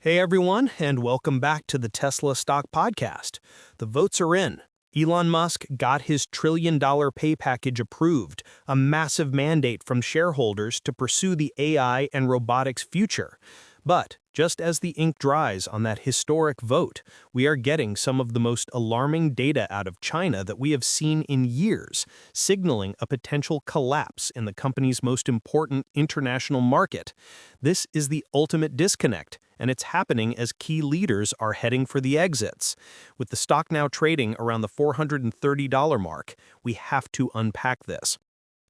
Hey everyone, and welcome back to the Tesla Stock Podcast. The votes are in. Elon Musk got his trillion-dollar pay package approved, a massive mandate from shareholders to pursue the AI and robotics future. But just as the ink dries on that historic vote, we are getting some of the most alarming data out of China that we have seen in years, signaling a potential collapse in the company's most important international market. This is the ultimate disconnect, and it's happening as key leaders are heading for the exits. With the stock now trading around the $430 mark, we have to unpack this.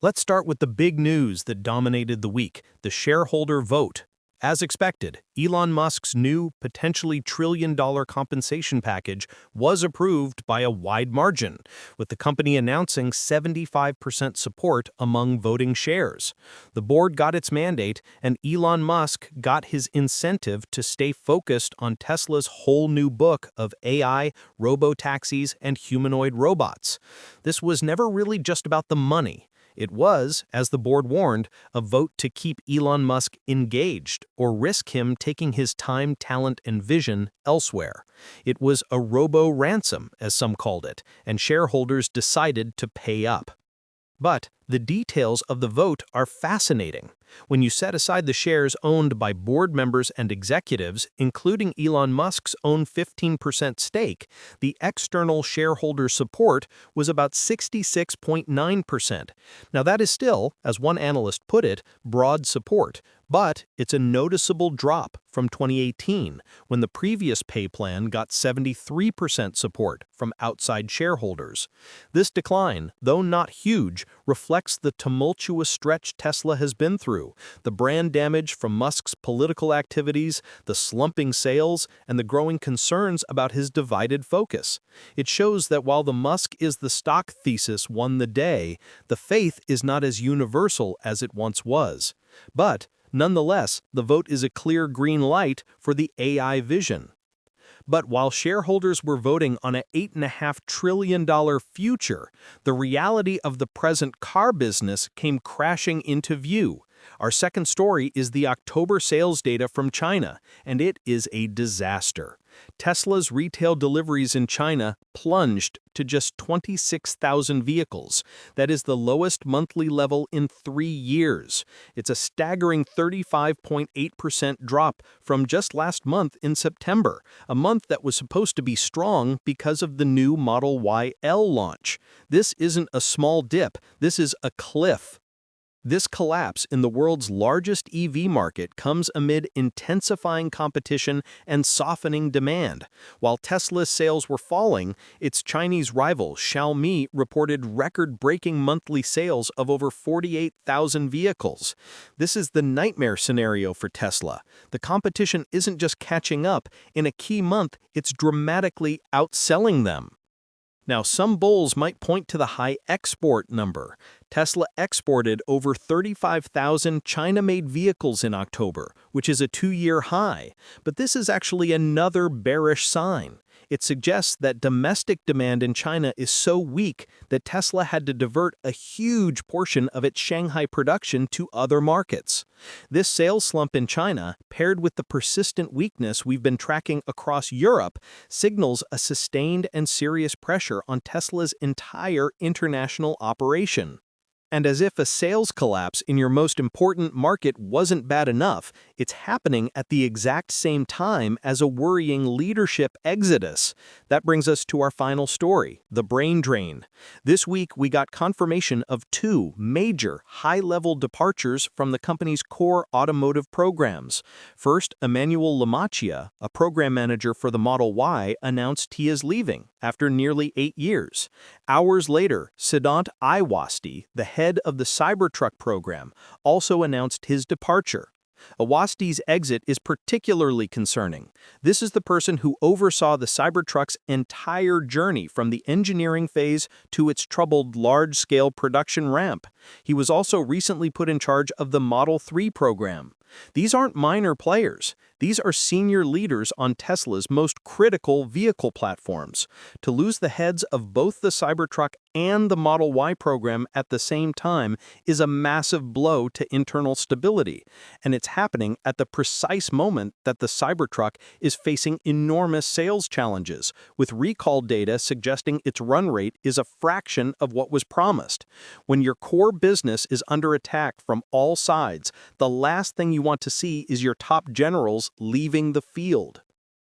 Let's start with the big news that dominated the week, the shareholder vote. As expected, Elon Musk's new, potentially trillion-dollar compensation package was approved by a wide margin, with the company announcing 75% support among voting shares. The board got its mandate, and Elon Musk got his incentive to stay focused on Tesla's whole new book of AI, robotaxis, and humanoid robots. This was never really just about the money. It was, as the board warned, a vote to keep Elon Musk engaged or risk him taking his time, talent, and vision elsewhere. It was a robo-ransom, as some called it, and shareholders decided to pay up. But the details of the vote are fascinating. When you set aside the shares owned by board members and executives, including Elon Musk's own 15% stake, the external shareholder support was about 66.9%. Now that is still, as one analyst put it, broad support, but it's a noticeable drop from 2018, when the previous pay plan got 73% support from outside shareholders. This decline, though not huge, reflects the tumultuous stretch Tesla has been through, the brand damage from Musk's political activities, the slumping sales, and the growing concerns about his divided focus. It shows that while the Musk is the stock thesis won the day, the faith is not as universal as it once was. But nonetheless, the vote is a clear green light for the AI vision. But while shareholders were voting on an $8.5 trillion future, the reality of the present car business came crashing into view. Our second story is the October sales data from China, and it is a disaster. Tesla's retail deliveries in China plunged to just 26,000 vehicles. That is the lowest monthly level in 3 years. It's a staggering 35.8% drop from just last month in September, a month that was supposed to be strong because of the new Model Y/L launch. This isn't a small dip, this is a cliff. This collapse in the world's largest EV market comes amid intensifying competition and softening demand. While Tesla's sales were falling, its Chinese rival Xiaomi reported record-breaking monthly sales of over 48,000 vehicles. This is the nightmare scenario for Tesla. The competition isn't just catching up. In a key month, it's dramatically outselling them. Now, some bulls might point to the high export number. Tesla exported over 35,000 China-made vehicles in October, which is a 2-year high. But this is actually another bearish sign. It suggests that domestic demand in China is so weak that Tesla had to divert a huge portion of its Shanghai production to other markets. This sales slump in China, paired with the persistent weakness we've been tracking across Europe, signals a sustained and serious pressure on Tesla's entire international operation. And as if a sales collapse in your most important market wasn't bad enough, it's happening at the exact same time as a worrying leadership exodus. That brings us to our final story, the brain drain. This week, we got confirmation of 2 major high-level departures from the company's core automotive programs. First, Emmanuel Lamacchia, a program manager for the Model Y, announced he is leaving after nearly 8 years. Hours later, Siddhant Awasthi, the head of the Cybertruck program, also announced his departure. Awasthi's exit is particularly concerning. This is the person who oversaw the Cybertruck's entire journey from the engineering phase to its troubled large-scale production ramp. He was also recently put in charge of the Model 3 program. These aren't minor players. These are senior leaders on Tesla's most critical vehicle platforms. To lose the heads of both the Cybertruck and the Model Y program at the same time is a massive blow to internal stability, and it's happening at the precise moment that the Cybertruck is facing enormous sales challenges, with recall data suggesting its run rate is a fraction of what was promised. When your core business is under attack from all sides, the last thing you want to see is your top generals leaving the field.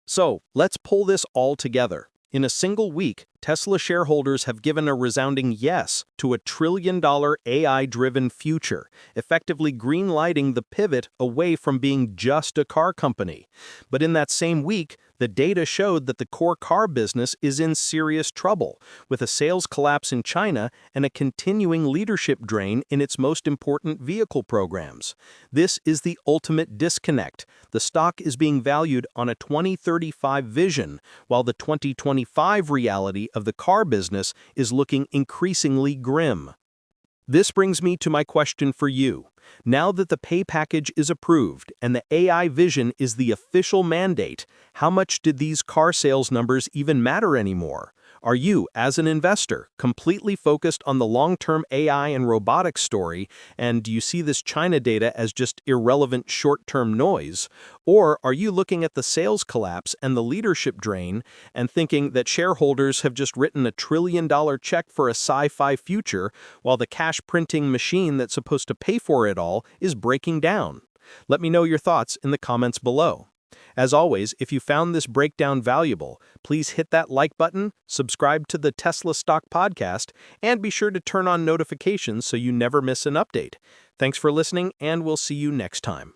So, let's pull this all together. In a single week, Tesla shareholders have given a resounding yes to a trillion-dollar AI-driven future, effectively green-lighting the pivot away from being just a car company. But in that same week, the data showed that the core car business is in serious trouble, with a sales collapse in China and a continuing leadership drain in its most important vehicle programs. This is the ultimate disconnect. The stock is being valued on a 2035 vision, while the 2025 reality of the car business is looking increasingly grim. This brings me to my question for you. Now that the pay package is approved and the AI vision is the official mandate, how much did these car sales numbers even matter anymore? Are you, as an investor, completely focused on the long-term AI and robotics story, and do you see this China data as just irrelevant short-term noise? Or are you looking at the sales collapse and the leadership drain and thinking that shareholders have just written a trillion-dollar check for a sci-fi future while the cash-printing machine that's supposed to pay for it all is breaking down? Let me know your thoughts in the comments below. As always, if you found this breakdown valuable, please hit that like button, subscribe to the Tesla Stock Podcast, and be sure to turn on notifications so you never miss an update. Thanks for listening, and we'll see you next time.